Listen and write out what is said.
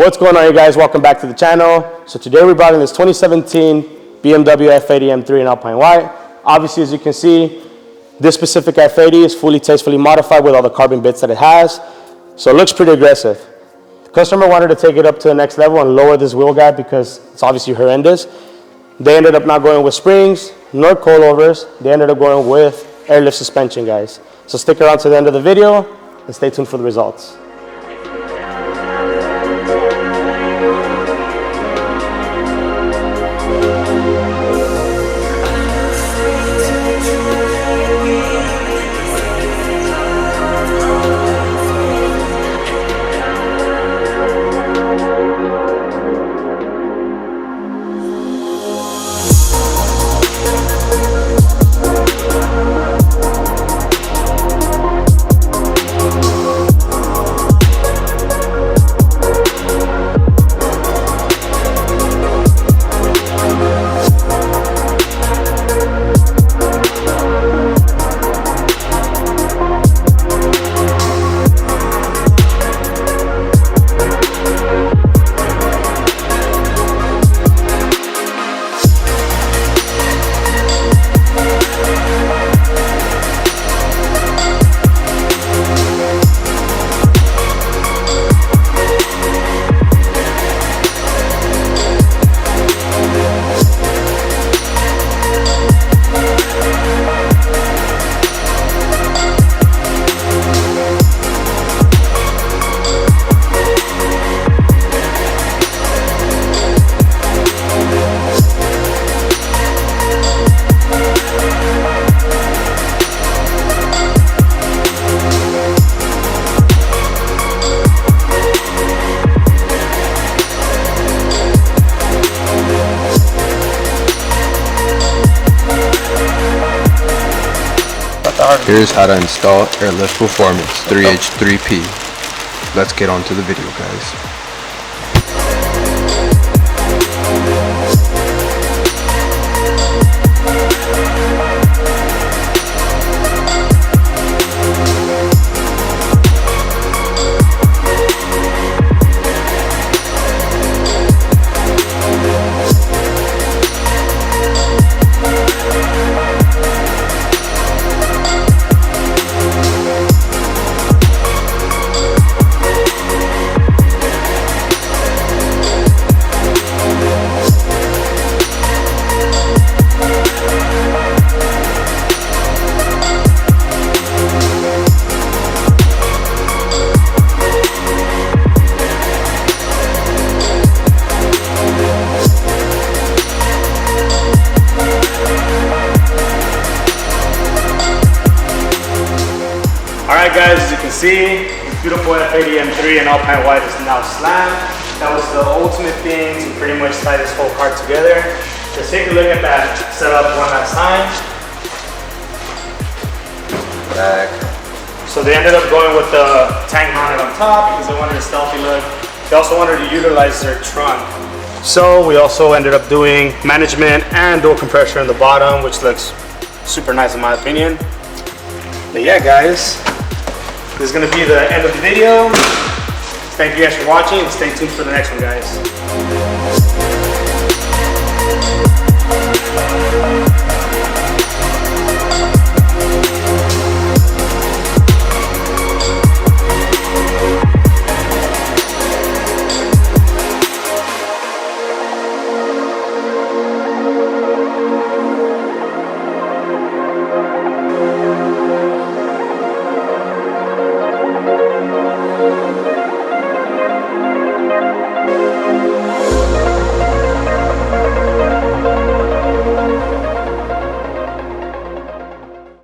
What's going on, you guys? Welcome back to the channel. So today we brought in this 2017 BMW F80 M3 in Alpine White. Obviously, as you can see, this specific F80 is fully tastefully modified with all the carbon bits that it has. So it looks pretty aggressive. The customer wanted to take it up to the next level and lower this wheel gap because it's obviously horrendous. They ended up not going with springs nor coilovers. They ended up going with airlift suspension, guys. So stick around to the end of the video and stay tuned for the results. Here's how to install Airlift Performance 3H3P. Let's get on to the video, guys. Alright guys, as you can see, this beautiful F80 M3 in Alpine White is now slammed. That was the ultimate thing to pretty much tie this whole car together. Let's take a look at that setup one last time. Back. So they ended up going with the tank mounted on top because they wanted a stealthy look. They also wanted to utilize their trunk. So we also ended up doing management and dual compressor in the bottom, which looks super nice in my opinion. But yeah guys, this is going to be the end of the video. Thank you guys for watching and stay tuned for the next one, guys.